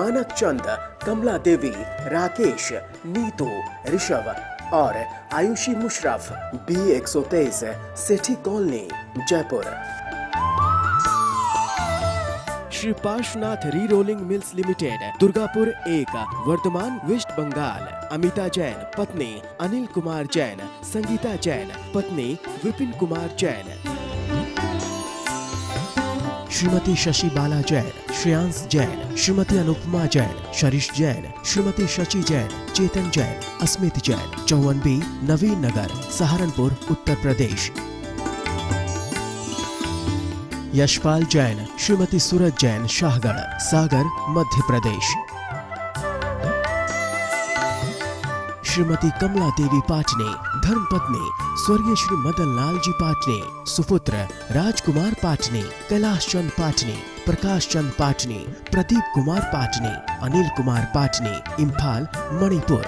मानक चंद, कमला देवी, राकेश, नीतू, ऋषभ और Ayushi Musharraf, B123, Sethi colony, Jaipur. Shri Parshwanath re rolling mills limited, Durgapur 1, Bardhaman, West Bengal. Amita Jain, पत्नी अनिल कुमार जैन, संगीता जैन, पत्नी विपिन कुमार जैन। श्रीमती शशि बाला जैन, श्रेयांश जैन, श्रीमती अनुपमा जैन, शरीश जैन, श्रीमती शशि जैन, चेतन जैन, अस्मित जैन, 54B, नवीन नगर, सहारनपुर, उत्तर प्रदेश। यशपाल जैन, श्रीमती सूरज जैन, शाहगढ़, सागर, मध्य प्रदेश। श्रीमती कमला देवी पाटनी, धर्मपत्नी स्वर्गीय श्री मदन लाल जी पाटनी, सुपुत्र राजकुमार पाटनी, कैलाश चंद पाटनी, प्रकाश चंद पाटनी, प्रदीप कुमार पाटनी, अनिल कुमार पाटनी, इम्फाल, मणिपुर।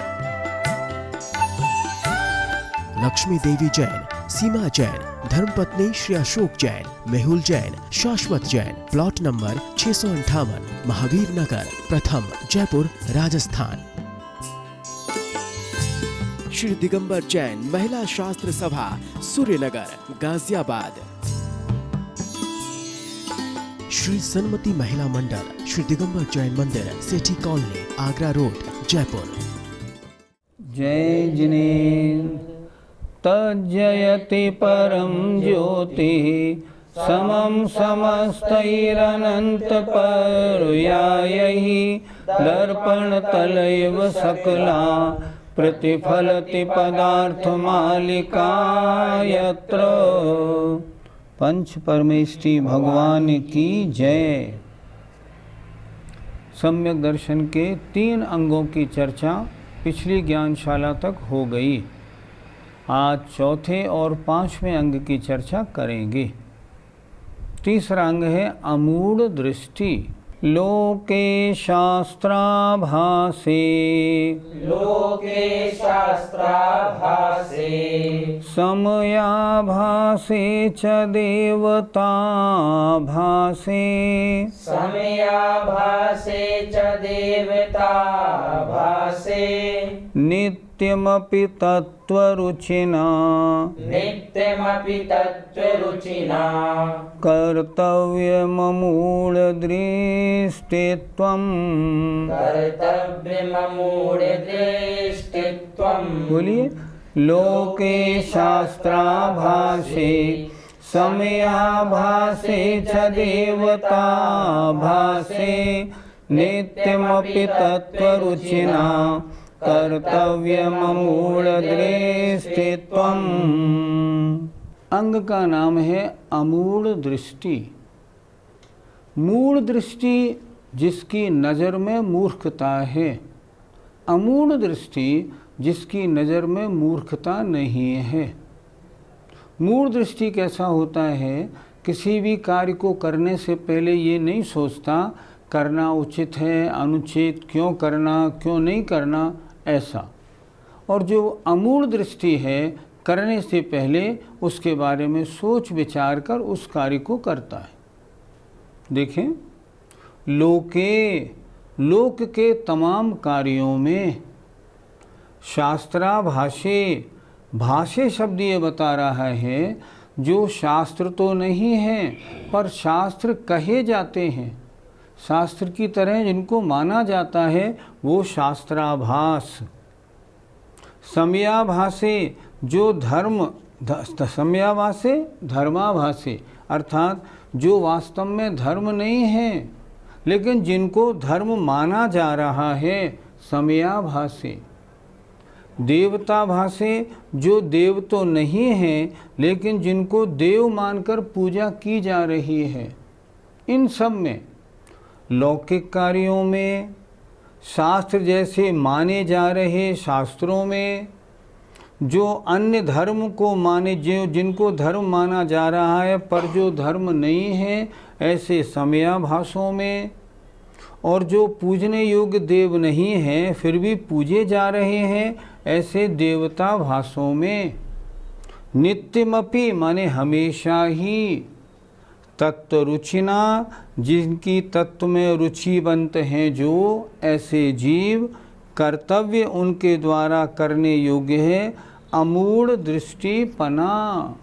लक्ष्मी देवी जैन, सीमा जैन, धर्मपत्नी श्री अशोक जैन, मेहुल जैन, शाश्वत जैन, प्लॉट नंबर 658, महावीर नगर, प्रथम, जयपुर, राजस्थान। श्री दिगंबर जैन, महिला शास्त्र सभा, सूर्यनगर, गाजियाबाद। श्री सन्मति महिला मंडल, श्री दिगंबर जैन मंदिर, सेठी कॉलोनी, आगरा रोड, जयपुर। जय जिनेन्द्र तज्जयति परम ज्योतिः समं समस्तैरनन्तपर्यायैः दर्पणतलैव सकला प्रतिफलति पदार्थमालिका यत्र। पंच परमेष्टि भगवान की जय। सम्यक दर्शन के 3 अंगों की चर्चा पिछली ज्ञानशाला तक हो गई। आज चौथे और 5वें अंग की चर्चा करेंगे। तीसरा अंग है अमूढ़ दृष्टि। लोके शास्त्राभासे, लोके शास्त्राभासे, समयाभासे च देवताभासे, समयाभासे च देवताभासे, नित्यमपि तत्त्वरुचिना, नित्यमपि तत्त्वरुचिना, कर्तव्यममूढदृष्टित्वं, कर्तव्यममूढदृष्टित्वं। बोलिए। लोके शास्त्राभासे, समयाभासे च देवताभासे, नित्यमपि तत्त्वरुचिना, कर्तव्यममूढदृष्टित्वम्। अंग का नाम है अमूढ़ दृष्टि। मूढ़ दृष्टि जिसकी नज़र में मूर्खता है, अमूढ़ दृष्टि जिसकी नज़र में मूर्खता नहीं है। मूढ़ दृष्टि कैसा होता है? किसी भी कार्य को करने से पहले ये नहीं सोचता करना उचित है, अनुचित, क्यों करना, क्यों नहीं करना, ऐसा। और जो अमूढ़ दृष्टि है, करने से पहले उसके बारे में सोच विचार कर उस कार्य को करता है। देखें, लोके, लोक के तमाम कार्यों में, शास्त्राभाषे, भाषे शब्द ये बता रहा है जो शास्त्र तो नहीं है पर शास्त्र कहे जाते हैं, शास्त्र की तरह जिनको माना जाता है वो शास्त्राभास। समयाभासे, जो धर्म, समयाभासे धर्माभासे, अर्थात जो वास्तव में धर्म नहीं है लेकिन जिनको धर्म माना जा रहा है, समयाभासे। देवताभासे, जो देव तो नहीं हैं लेकिन जिनको देव मानकर पूजा की जा रही है। इन सब में, लौकिक कार्यों में, शास्त्र जैसे माने जा रहे शास्त्रों में, जो अन्य धर्म को माने, जो जिनको धर्म माना जा रहा है पर जो धर्म नहीं है, ऐसे समयाभासों में, और जो पूजने योग्य देव नहीं हैं फिर भी पूजे जा रहे हैं, ऐसे देवता भासों में। नित्यमपि माने हमेशा ही, तत्व रुचिना, जिनकी तत्व में रुचिवंत हैं जो ऐसे जीव, कर्तव्य उनके द्वारा करने योग्य है अमूढ़ दृष्टिपना।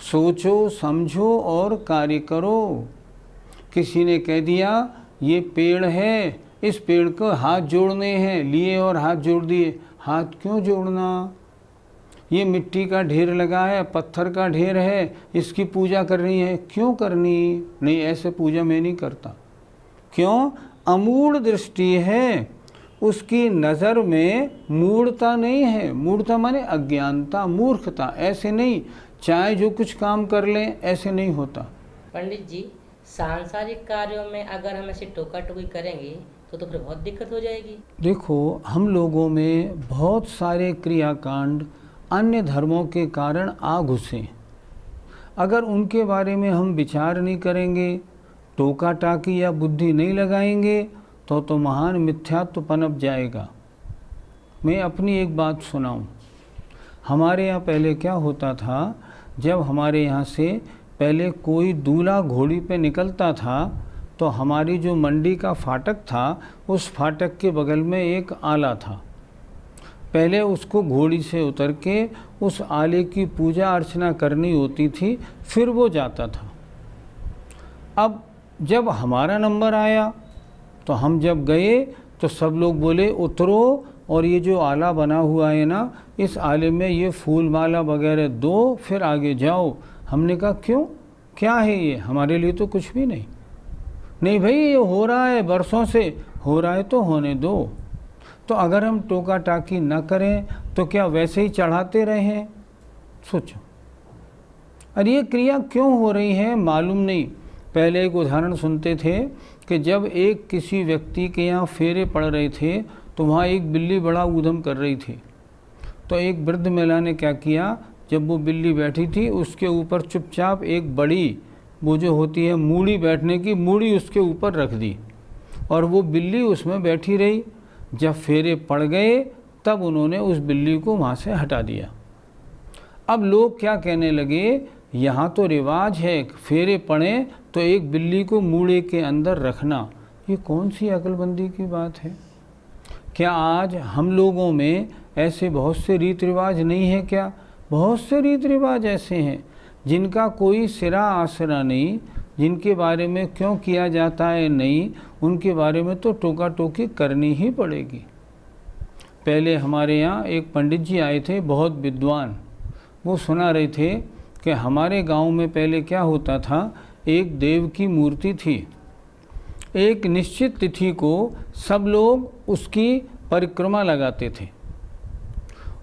सोचो समझो और कार्य करो। किसी ने कह दिया ये पेड़ है, इस पेड़ को हाथ जोड़ने हैं, लिए और हाथ जोड़ दिए। हाथ क्यों जोड़ना? ये मिट्टी का ढेर लगा है, पत्थर का ढेर है, इसकी पूजा करनी है, क्यों करनी? नहीं, ऐसे पूजा मैं नहीं करता। क्यों? अमूढ़ दृष्टि है, उसकी नज़र में मूढ़ता नहीं है। मूढ़ता माने अज्ञानता, मूर्खता। ऐसे नहीं चाहे जो कुछ काम कर लें, ऐसे नहीं होता। पंडित जी, सांसारिक कार्यों में अगर हम ऐसे टोका टोकी करेंगे तो फिर बहुत दिक्कत हो जाएगी। देखो, हम लोगों में बहुत सारे क्रियाकांड अन्य धर्मों के कारण आ घुसे। अगर उनके बारे में हम विचार नहीं करेंगे, टोका टाकी या बुद्धि नहीं लगाएंगे तो महान मिथ्यात्व पनप जाएगा। मैं अपनी एक बात सुनाऊं। हमारे यहाँ पहले क्या होता था, जब हमारे यहाँ से पहले कोई दूल्हा घोड़ी पे निकलता था तो हमारी जो मंडी का फाटक था, उस फाटक के बगल में एक आला था। पहले उसको घोड़ी से उतर के उस आले की पूजा अर्चना करनी होती थी, फिर वो जाता था। अब जब हमारा नंबर आया तो हम जब गए तो सब लोग बोले उतरो और ये जो आला बना हुआ है ना, इस आले में ये फूल माला वगैरह दो, फिर आगे जाओ। हमने कहा क्यों, क्या है ये? हमारे लिए तो कुछ भी नहीं। नहीं भाई, ये हो रहा है, बरसों से हो रहा है तो होने दो। तो अगर हम टोका टाकी न करें तो क्या वैसे ही चढ़ाते रहें? सोचो, अरे ये क्रिया क्यों हो रही है मालूम नहीं। पहले एक उदाहरण सुनते थे कि जब एक किसी व्यक्ति के यहाँ फेरे पड़ रहे थे तो वहाँ एक बिल्ली बड़ा ऊधम कर रही थी। तो एक वृद्ध महिला ने क्या किया, जब वो बिल्ली बैठी थी उसके ऊपर चुपचाप एक बड़ी, वो जो होती है मूड़ी बैठने की, मूड़ी उसके ऊपर रख दी और वो बिल्ली उसमें बैठी रही। जब फेरे पड़ गए तब उन्होंने उस बिल्ली को वहाँ से हटा दिया। अब लोग क्या कहने लगे, यहाँ तो रिवाज है फेरे पड़े तो एक बिल्ली को मूड़े के अंदर रखना। ये कौन सी अक्लमंदी की बात है? क्या आज हम लोगों में ऐसे बहुत से रीत रिवाज नहीं है क्या? बहुत से रीत रिवाज ऐसे हैं जिनका कोई सिरा आसरा नहीं, जिनके बारे में क्यों किया जाता है नहीं, उनके बारे में तो टोका टोकी करनी ही पड़ेगी। पहले हमारे यहाँ एक पंडित जी आए थे, बहुत विद्वान। वो सुना रहे थे कि हमारे गांव में पहले क्या होता था, एक देव की मूर्ति थी। एक निश्चित तिथि को सब लोग उसकी परिक्रमा लगाते थे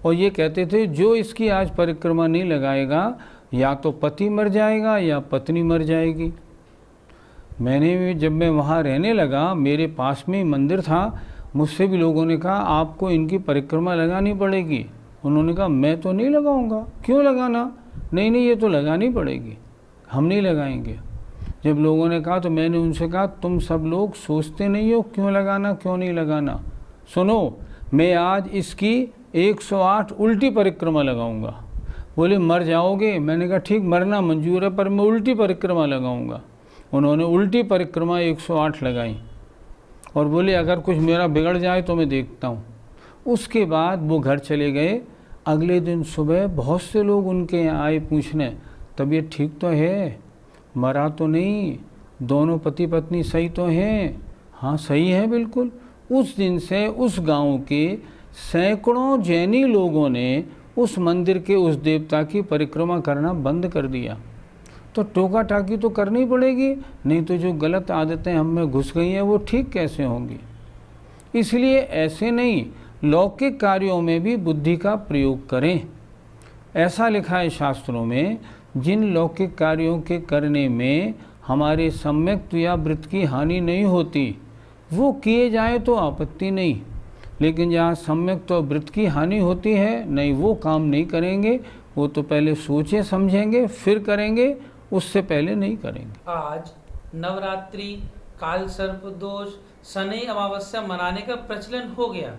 और ये कहते थे जो इसकी आज परिक्रमा नहीं लगाएगा या तो पति मर जाएगा या पत्नी मर जाएगी। मैंने जब मैं वहाँ रहने लगा, मेरे पास में मंदिर था, मुझसे भी लोगों ने कहा आपको इनकी परिक्रमा लगानी पड़ेगी। उन्होंने कहा मैं तो नहीं लगाऊंगा। क्यों लगाना? नहीं नहीं, ये तो लगानी पड़ेगी, हम नहीं लगाएंगे। जब लोगों ने कहा तो मैंने उनसे कहा तुम सब लोग सोचते नहीं हो क्यों लगाना क्यों नहीं लगाना। सुनो, मैं आज इसकी 108 उल्टी परिक्रमा लगाऊंगा। बोले मर जाओगे? मैंने कहा ठीक, मरना मंजूर है पर मैं उल्टी परिक्रमा लगाऊंगा। उन्होंने उल्टी परिक्रमा 108 लगाई और बोले अगर कुछ मेरा बिगड़ जाए तो मैं देखता हूँ। उसके बाद वो घर चले गए। अगले दिन सुबह बहुत से लोग उनके यहाँ आए पूछने तबीयत ठीक तो है, मरा तो नहीं, दोनों पति पत्नी सही तो हैं? हाँ सही है बिल्कुल। उस दिन से उस गांव के सैकड़ों जैनी लोगों ने उस मंदिर के उस देवता की परिक्रमा करना बंद कर दिया। तो टोका टाकी तो करनी पड़ेगी, नहीं तो जो गलत आदतें हम में घुस गई हैं वो ठीक कैसे होंगी। इसलिए ऐसे नहीं, लौकिक कार्यों में भी बुद्धि का प्रयोग करें। ऐसा लिखा है शास्त्रों में, जिन लौकिक कार्यों के करने में हमारे सम्यक्त या वृत्त की हानि नहीं होती वो किए जाए तो आपत्ति नहीं, लेकिन जहाँ सम्यक्त और वृत्त की हानि होती है नहीं, वो काम नहीं करेंगे। वो तो पहले सोचे समझेंगे फिर करेंगे, उससे पहले नहीं करेंगे। आज नवरात्रि, काल सर्प दोष, शनि अमावस्या मनाने का प्रचलन हो गया,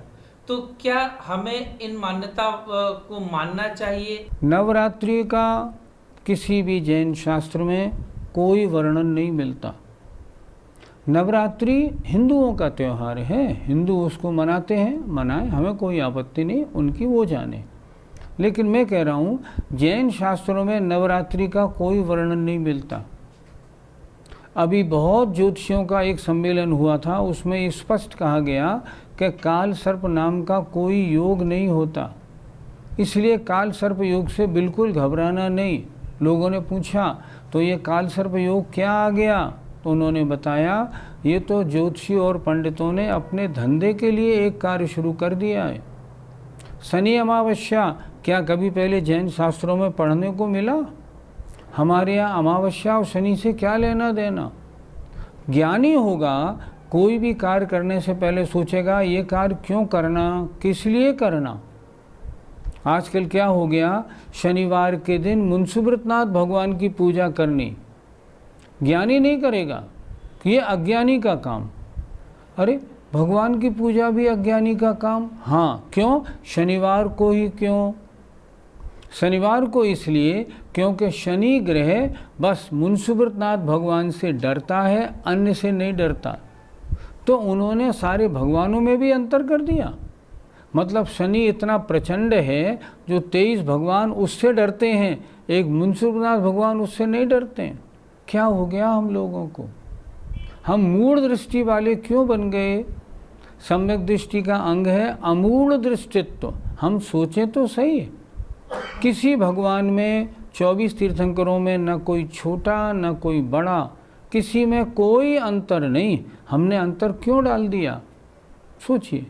तो क्या हमें इन मान्यता को मानना चाहिए? नवरात्रि का किसी भी जैन शास्त्र में कोई वर्णन नहीं मिलता। नवरात्रि हिंदुओं का त्यौहार है, हिंदू उसको मनाते हैं, मनाएं, हमें कोई आपत्ति नहीं, उनकी वो जाने। लेकिन मैं कह रहा हूँ जैन शास्त्रों में नवरात्रि का कोई वर्णन नहीं मिलता। अभी बहुत ज्योतिषियों का एक सम्मेलन हुआ था, उसमें स्पष्ट कहा गया कि काल सर्प नाम का कोई योग नहीं होता, इसलिए काल सर्प योग से बिल्कुल घबराना नहीं। लोगों ने पूछा तो ये काल सर्प योग क्या आ गया, तो उन्होंने बताया ये तो ज्योतिषी और पंडितों ने अपने धंधे के लिए एक कार्य शुरू कर दिया है। शनि अमावस्या क्या कभी पहले जैन शास्त्रों में पढ़ने को मिला? हमारे यहाँ अमावस्या और शनि से क्या लेना देना? ज्ञानी होगा, कोई भी कार्य करने से पहले सोचेगा ये कार्य क्यों करना, किस लिए करना। आजकल क्या हो गया, शनिवार के दिन मुंसुब्रतनाथ भगवान की पूजा करनी ज्ञानी नहीं करेगा, ये अज्ञानी का काम। अरे भगवान की पूजा भी अज्ञानी का काम? हाँ, क्यों? शनिवार को ही क्यों? शनिवार को इसलिए क्योंकि शनि ग्रह बस मुंसुब्रतनाथ भगवान से डरता है, अन्य से नहीं डरता। तो उन्होंने सारे भगवानों में भी अंतर कर दिया। मतलब शनि इतना प्रचंड है जो 23 भगवान उससे डरते हैं, एक मुंसुब्रतनाथ भगवान उससे नहीं डरते हैं। क्या हो गया हम लोगों को? हम मूढ़ दृष्टि वाले क्यों बन गए? सम्यक दृष्टि का अंग है अमूढ़ दृष्टित्व। हम सोचें तो सही, किसी भगवान में 24 तीर्थंकरों में न कोई छोटा न कोई बड़ा, किसी में कोई अंतर नहीं। हमने अंतर क्यों डाल दिया? सोचिए,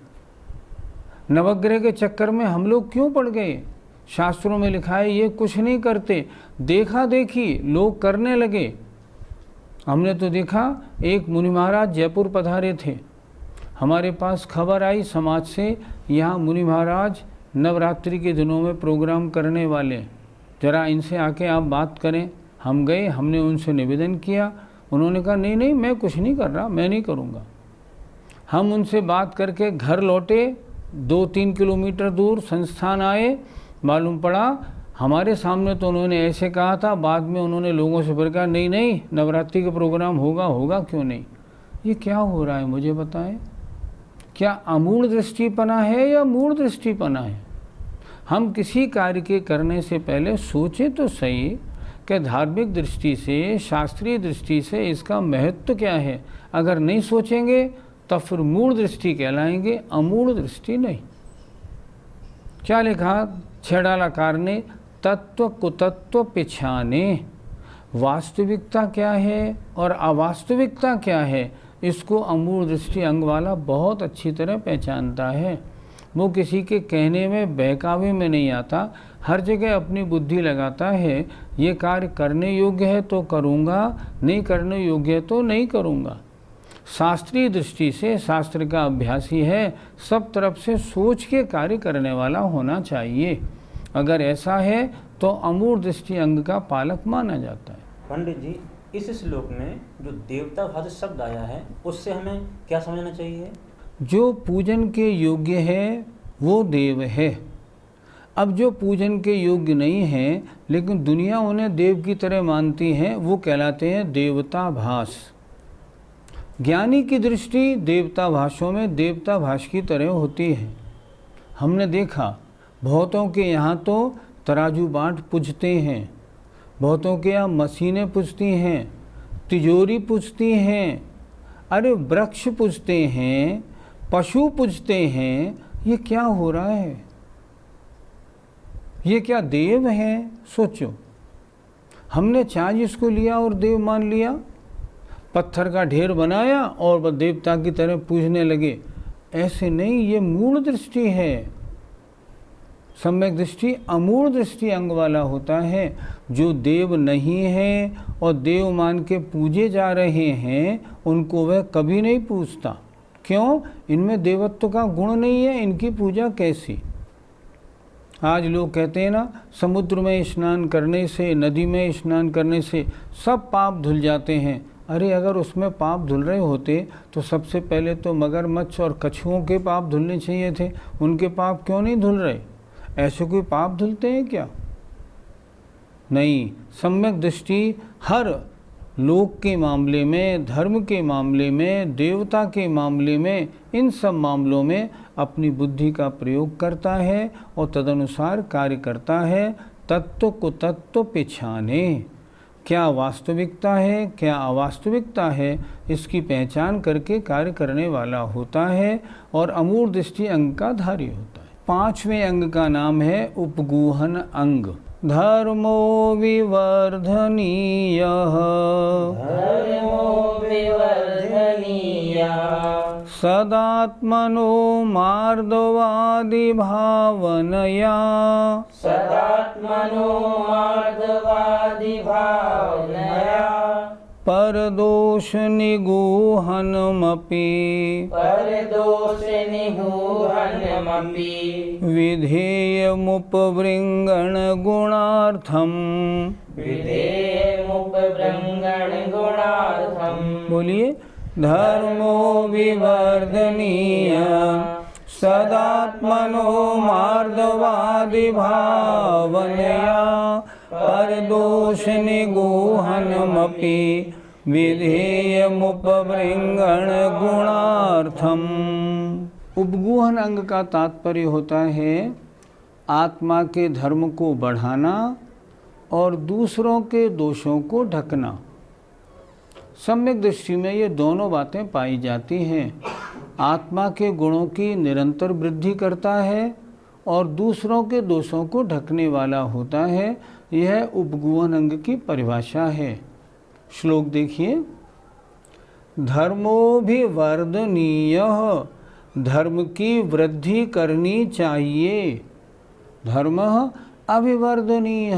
नवग्रह के चक्कर में हम लोग क्यों पड़ गए? शास्त्रों में लिखा है ये कुछ नहीं करते, देखा देखी लोग करने लगे। हमने तो देखा, एक मुनि महाराज जयपुर पधारे थे, हमारे पास खबर आई समाज से, यहाँ मुनि महाराज नवरात्रि के दिनों में प्रोग्राम करने वाले, ज़रा इनसे आके आप बात करें। हम गए, हमने उनसे निवेदन किया, उन्होंने कहा नहीं नहीं मैं कुछ नहीं कर रहा, मैं नहीं करूँगा। हम उनसे बात करके घर लौटे, 2-3 किलोमीटर दूर संस्थान आए, मालूम पड़ा हमारे सामने तो उन्होंने ऐसे कहा था, बाद में उन्होंने लोगों से फिर कहा नहीं नहीं नवरात्रि का प्रोग्राम होगा क्यों नहीं। ये क्या हो रहा है मुझे बताएं? क्या अमूढ़ दृष्टिपना है या मूढ़ दृष्टिपना है? हम किसी कार्य के करने से पहले सोचें तो सही कि धार्मिक दृष्टि से, शास्त्रीय दृष्टि से इसका महत्व क्या है। अगर नहीं सोचेंगे तब फिर मूढ़ दृष्टि कहलाएंगे, अमूढ़ दृष्टि नहीं। क्या लिखा छेड़ालाकार ने? तत्व कुतत्व पिछाने। वास्तविकता क्या है और अवास्तविकता क्या है, इसको अमूढ़ दृष्टि अंग वाला बहुत अच्छी तरह पहचानता है। वो किसी के कहने में, बहकावे में नहीं आता, हर जगह अपनी बुद्धि लगाता है। ये कार्य करने योग्य है तो करूँगा, नहीं करने योग्य है तो नहीं करूँगा। शास्त्रीय दृष्टि से शास्त्र का अभ्यासी है, सब तरफ से सोच के कार्य करने वाला होना चाहिए। अगर ऐसा है तो अमूढ़ दृष्टि अंग का पालक माना जाता है। पंडित जी, इस श्लोक में जो देवता भाषा शब्द आया है उससे हमें क्या समझना चाहिए? जो पूजन के योग्य है वो देव है। अब जो पूजन के योग्य नहीं है लेकिन दुनिया उन्हें देव की तरह मानती है, वो कहलाते हैं देवता भास। ज्ञानी की दृष्टि देवता भाषों में देवता भाष की तरह होती है। हमने देखा बहुतों के यहाँ तो तराजू बाट पूजते हैं, बहुतों के यहाँ मशीनें पूजती हैं, तिजोरी पूजती हैं, अरे वृक्ष पूजते हैं, पशु पूजते हैं। ये क्या हो रहा है? ये क्या देव हैं? सोचो, हमने चार्ज इसको लिया और देव मान लिया, पत्थर का ढेर बनाया और वह देवता की तरह पूजने लगे। ऐसे नहीं, ये मूढ़ दृष्टि है। सम्यक दृष्टि अमूढ़ दृष्टि अंग वाला होता है। जो देव नहीं है और देव मान के पूजे जा रहे हैं उनको वह कभी नहीं पूजता। क्यों? इनमें देवत्व का गुण नहीं है, इनकी पूजा कैसी। आज लोग कहते हैं ना, समुद्र में स्नान करने से, नदी में स्नान करने से सब पाप धुल जाते हैं। अरे अगर उसमें पाप धुल रहे होते तो सबसे पहले तो मगरमच्छ और कछुओं के पाप धुलने चाहिए थे, उनके पाप क्यों नहीं धुल रहे? ऐसे कोई पाप धुलते हैं क्या? नहीं। सम्यक दृष्टि हर लोक के मामले में, धर्म के मामले में, देवता के मामले में, इन सब मामलों में अपनी बुद्धि का प्रयोग करता है और तदनुसार कार्य करता है। तत्व को तत्व पहचाने, क्या वास्तविकता है क्या अवास्तविकता है, इसकी पहचान करके कार्य करने वाला होता है और अमूढ़ दृष्टि अंग का धारी होता है। 5वें अंग का नाम है उपगूहन अंग। धर्मो विवर्धनीयः धर्मो विवर्धनीयः सदात्मनो मार्दवादि भावनया सदात्मनो मार्दवादि भावनया परदोष निगूहनमपि परदोषनिगूहनमपि विधेयमुपवृङ्गण गुणार्थम। विधेयमुपवृङ्गण गुणार्थम्। बोलिए, धर्मो विवर्धनीय सदात्मनो मार्दवादि भावनया परदोष निगूहनमपि विधेयमुपवृङ्गण गुणार्थम। उपगूहन अंग का तात्पर्य होता है आत्मा के धर्म को बढ़ाना और दूसरों के दोषों को ढकना। सम्यक दृष्टि में ये दोनों बातें पाई जाती हैं। आत्मा के गुणों की निरंतर वृद्धि करता है और दूसरों के दोषों को ढकने वाला होता है। यह उपगूहन अंग की परिभाषा है। श्लोक देखिए, धर्मोभिवर्धनीयः, धर्म की वृद्धि करनी चाहिए। धर्म अभिवर्धनीय,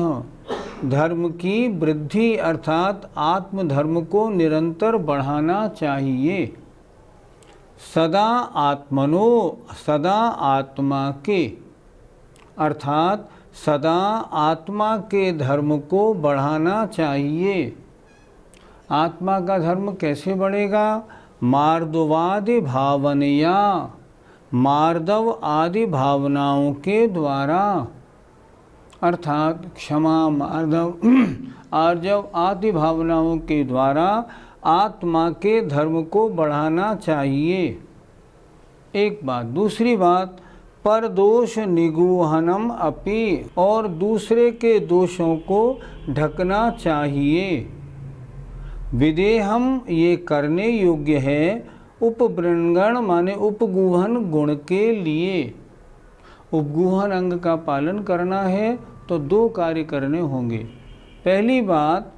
धर्म की वृद्धि अर्थात आत्मधर्म को निरंतर बढ़ाना चाहिए। सदा आत्मनो, सदा आत्मा के अर्थात सदा आत्मा के धर्म को बढ़ाना चाहिए। आत्मा का धर्म कैसे बढ़ेगा? मार्दवादि भावनया, मार्दव आदि भावनाओं के द्वारा, अर्थात क्षमा, मार्दव, आर्जव आदि भावनाओं के द्वारा आत्मा के धर्म को बढ़ाना चाहिए। एक बात। दूसरी बात, पर दोष निगूहनम अपि, और दूसरे के दोषों को ढकना चाहिए। विदेहम, ये करने योग्य है। उपवृंगण माने उपगूहन गुण के लिए। उपगूहन अंग का पालन करना है तो दो कार्य करने होंगे। पहली बात,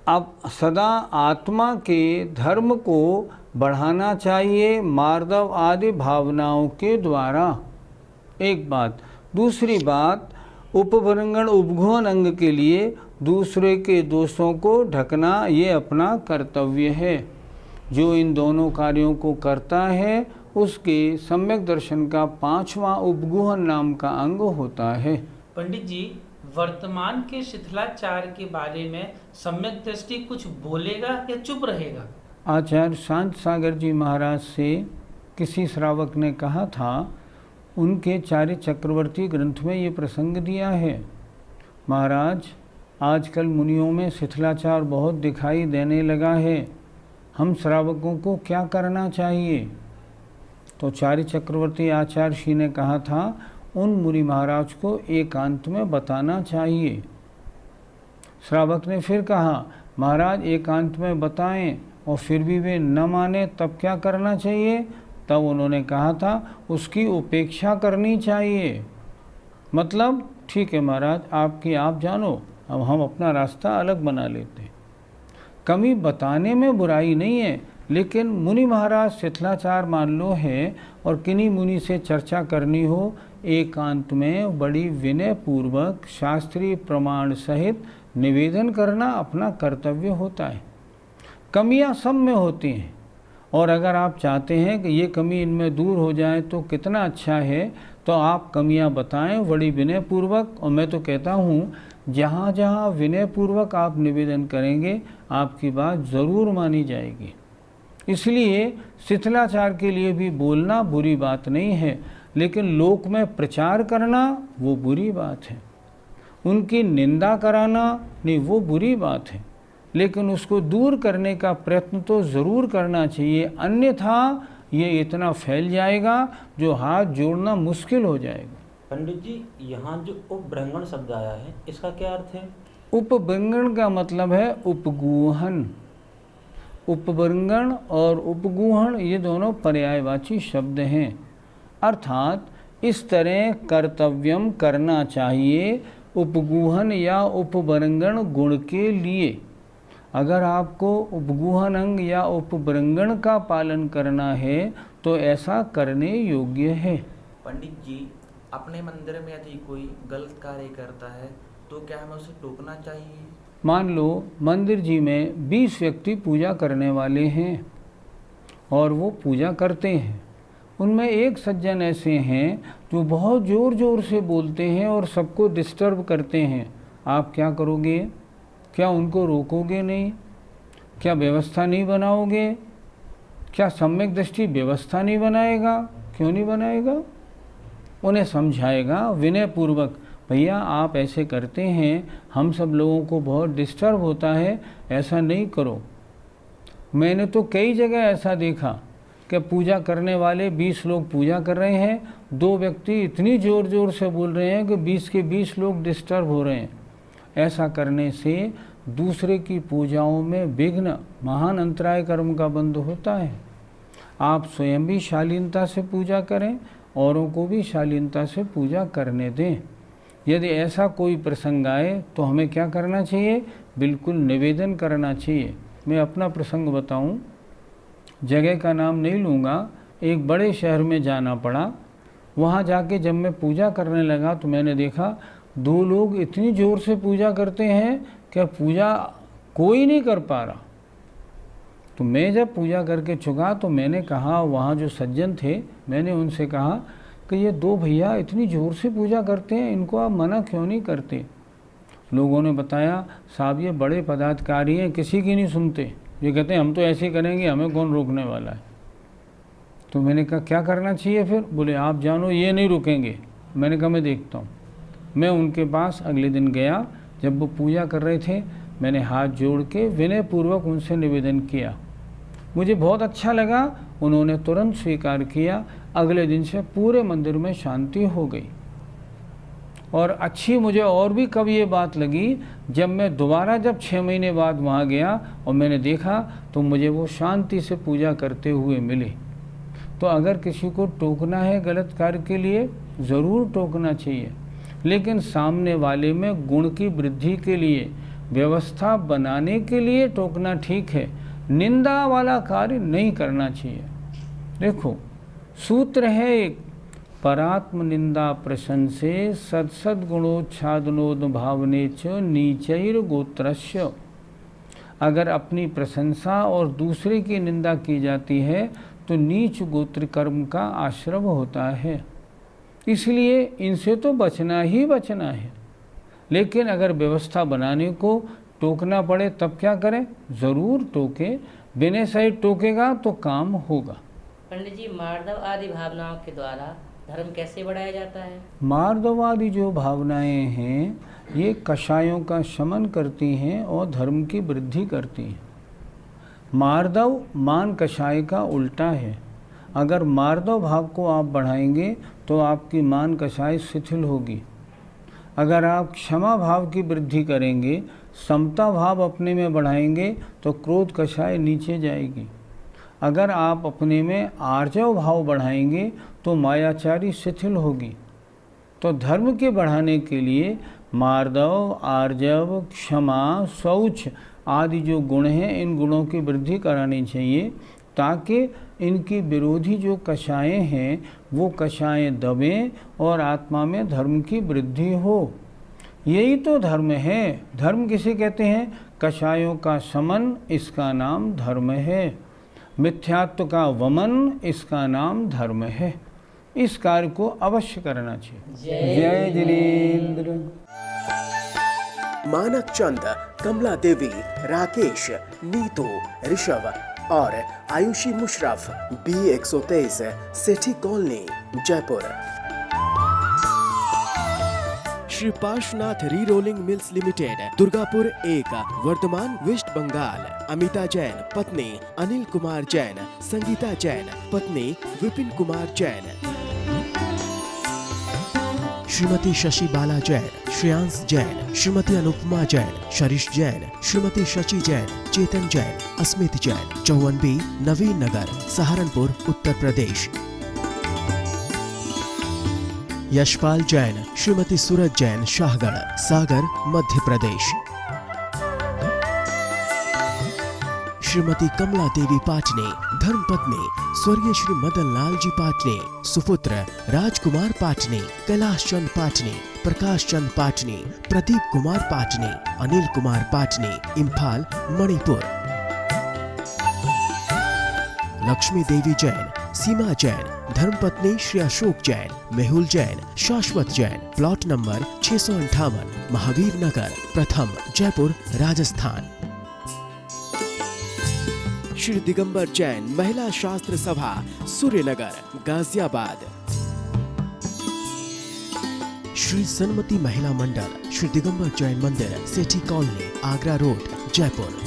अब सदा आत्मा के धर्म को बढ़ाना चाहिए मार्दव आदि भावनाओं के द्वारा, एक बात। दूसरी बात, उपवृंगण उपगूहन अंग के लिए दूसरे के दोषों को ढकना ये अपना कर्तव्य है। जो इन दोनों कार्यों को करता है उसके सम्यक दर्शन का 5वां उपगूहन नाम का अंग होता है। पंडित जी, वर्तमान के शिथिलाचार के बारे में सम्यक दृष्टि कुछ बोलेगा या चुप रहेगा? आचार्य शांत सागर जी महाराज से किसी श्रावक ने कहा था, उनके चार्य चक्रवर्ती ग्रंथ में ये प्रसंग दिया है, महाराज आजकल मुनियों में शिथिलाचार बहुत दिखाई देने लगा है, हम श्रावकों को क्या करना चाहिए? तो चार्य चक्रवर्ती आचार्य श्री ने कहा था, उन मुनि महाराज को एकांत में बताना चाहिए। श्रावक ने फिर कहा, महाराज एकांत में बताएं, और फिर भी वे न माने तब क्या करना चाहिए? तब उन्होंने कहा था, उसकी उपेक्षा करनी चाहिए। मतलब ठीक है महाराज, आपकी आप जानो, अब हम अपना रास्ता अलग बना लेते हैं। कमी बताने में बुराई नहीं है, लेकिन मुनि महाराज शिथिलाचार मान लो है और किन्हीं मुनि से चर्चा करनी हो, एकांत में बड़ी विनय पूर्वक शास्त्रीय प्रमाण सहित निवेदन करना अपना कर्तव्य होता है। कमियां सब में होती हैं, और अगर आप चाहते हैं कि ये कमी इनमें दूर हो जाए तो कितना अच्छा है, तो आप कमियां बताएं बड़ी विनय पूर्वक। और मैं तो कहता हूँ, जहाँ जहाँ विनय पूर्वक आप निवेदन करेंगे आपकी बात ज़रूर मानी जाएगी। इसलिए शिथिलाचार के लिए भी बोलना बुरी बात नहीं है, लेकिन लोक में प्रचार करना वो बुरी बात है। उनकी निंदा कराना नहीं, वो बुरी बात है। लेकिन उसको दूर करने का प्रयत्न तो ज़रूर करना चाहिए, अन्यथा ये इतना फैल जाएगा जो हाथ जोड़ना मुश्किल हो जाएगा। पंडित जी, यहाँ जो उपब्रंगण शब्द आया है इसका क्या अर्थ है? उपब्रंगण का मतलब है उपगूहन। उपब्रंगण और उपगूहन ये दोनों पर्यायवाची शब्द हैं, अर्थात इस तरह कर्तव्यम करना चाहिए उपगूहन या उपब्रंगण गुण के लिए। अगर आपको उपगूहन अंग या उपब्रंगण का पालन करना है तो ऐसा करने योग्य है। पंडित जी, अपने मंदिर में यदि कोई गलत कार्य करता है तो क्या हमें उसे टोकना चाहिए? मान लो मंदिर जी में 20 व्यक्ति पूजा करने वाले हैं और वो पूजा करते हैं, उनमें एक सज्जन ऐसे हैं जो बहुत ज़ोर ज़ोर से बोलते हैं और सबको डिस्टर्ब करते हैं। आप क्या करोगे? क्या उनको रोकोगे नहीं? क्या व्यवस्था नहीं बनाओगे? क्या सम्यक दृष्टि व्यवस्था नहीं बनाएगा? क्यों नहीं बनाएगा? उन्हें समझाएगा विनय पूर्वक, भैया आप ऐसे करते हैं, हम सब लोगों को बहुत डिस्टर्ब होता है, ऐसा नहीं करो। मैंने तो कई जगह ऐसा देखा कि पूजा करने वाले 20 लोग पूजा कर रहे हैं, 2 व्यक्ति इतनी ज़ोर ज़ोर से बोल रहे हैं कि 20 के 20 लोग डिस्टर्ब हो रहे हैं। ऐसा करने से दूसरे की पूजाओं में विघ्न, महान अंतराय कर्म का बंध होता है। आप स्वयं भी शालीनता से पूजा करें, औरों को भी शालीनता से पूजा करने दें। यदि ऐसा कोई प्रसंग आए तो हमें क्या करना चाहिए? बिल्कुल निवेदन करना चाहिए। मैं अपना प्रसंग बताऊं, जगह का नाम नहीं लूँगा, एक बड़े शहर में जाना पड़ा। वहाँ जाके जब मैं पूजा करने लगा तो मैंने देखा 2 लोग इतनी ज़ोर से पूजा करते हैं कि पूजा कोई नहीं कर पा रहा। तो मैं जब पूजा करके चुका तो मैंने कहा, वहाँ जो सज्जन थे, मैंने उनसे कहा कि ये 2 भैया इतनी ज़ोर से पूजा करते हैं, इनको आप मना क्यों नहीं करते? लोगों ने बताया, साहब ये बड़े पदाधिकारी हैं, किसी की नहीं सुनते, ये कहते हैं हम तो ऐसे ही करेंगे, हमें कौन रोकने वाला है। तो मैंने कहा क्या करना चाहिए फिर? बोले आप जानो, ये नहीं रुकेंगे। मैंने कहा मैं देखता हूँ। मैं उनके पास अगले दिन गया, जब वो पूजा कर रहे थे, मैंने हाथ जोड़ के विनयपूर्वक उनसे निवेदन किया। मुझे बहुत अच्छा लगा, उन्होंने तुरंत स्वीकार किया। अगले दिन से पूरे मंदिर में शांति हो गई। और अच्छी मुझे और भी कब ये बात लगी, जब मैं दोबारा जब 6 महीने बाद वहाँ गया और मैंने देखा तो मुझे वो शांति से पूजा करते हुए मिले। तो अगर किसी को टोकना है गलत कार्य के लिए, ज़रूर टोकना चाहिए, लेकिन सामने वाले में गुण की वृद्धि के लिए, व्यवस्था बनाने के लिए टोकना ठीक है। निंदा वाला कार्य नहीं करना चाहिए। देखो सूत्र है एक, परात्म निंदा प्रशंसे सत्सद गुणोच्छादनोद भावने च नीचैर गोत्रस्य। अगर अपनी प्रशंसा और दूसरे की निंदा की जाती है तो नीच गोत्र कर्म का आश्रम होता है, इसलिए इनसे तो बचना ही बचना है। लेकिन अगर व्यवस्था बनाने को टोकना पड़े तब क्या करें? ज़रूर टोके, बिना सही टोकेगा तो काम होगा। पंडित जी, मार्दव आदि भावनाओं के द्वारा धर्म कैसे बढ़ाया जाता है? मार्दवादी जो भावनाएं हैं ये कषायों का शमन करती हैं और धर्म की वृद्धि करती हैं। मार्दव मान कषाय का उल्टा है। अगर मार्दव भाव को आप बढ़ाएंगे तो आपकी मान कषाय शिथिल होगी। अगर आप क्षमा भाव की वृद्धि करेंगे, समता भाव अपने में बढ़ाएंगे तो क्रोध कषाय नीचे जाएगी। अगर आप अपने में आर्जव भाव बढ़ाएंगे तो मायाचारी शिथिल होगी। तो धर्म के बढ़ाने के लिए मार्दव, आर्जव, क्षमा, शौच आदि जो गुण हैं, इन गुणों की वृद्धि करानी चाहिए, ताकि इनकी विरोधी जो कषायें हैं वो कषायें दबें और आत्मा में धर्म की वृद्धि हो। यही तो धर्म है। धर्म किसे कहते हैं? कषायों का शमन, इसका नाम धर्म है। मिथ्यात्व का वमन, इसका नाम धर्म है। इस कार्य को अवश्य करना चाहिए। जय जिनेंद्र। मानक चंद, कमला देवी, राकेश, नीतू, ऋषभ और Ayushi Musharraf, B123, Sethi colony, Jaipur. Shri Parshwanath re rolling mills limited, Durgapur 1, Bardhaman, West Bengal. Amita Jain पत्नी अनिल कुमार जैन, संगीता जैन पत्नी विपिन कुमार जैन। श्रीमती शशि बाला जैन, श्रेयांश जैन, श्रीमती अनुपमा जैन, शरीश जैन, श्रीमती शशि जैन, चेतन जैन, अस्मित जैन, 54B, नवीन नगर, सहारनपुर, उत्तर प्रदेश। यशपाल जैन, श्रीमती सूरज जैन, शाहगढ़, सागर, मध्य प्रदेश। श्रीमती कमला देवी पाटने, धर्मपत्नी स्वर्गीय श्री मदन लाल जी पाटने, सुपुत्र राजकुमार पाटने, कैलाश चंद पाटने, प्रकाश चंद पाटने, प्रदीप कुमार पाटने, अनिल कुमार पाटने, इम्फाल, मणिपुर। लक्ष्मी देवी जैन, सीमा जैन, धर्मपत्नी श्री अशोक जैन, मेहुल जैन, शाश्वत जैन, प्लॉट नंबर 658, महावीर नगर, प्रथम, जयपुर, राजस्थान। श्री दिगंबर जैन, महिला शास्त्र सभा, सूर्यनगर, गाजियाबाद। श्री सन्मति महिला मंडल, श्री दिगंबर जैन मंदिर, सेठी कॉलोनी, आगरा रोड, जयपुर।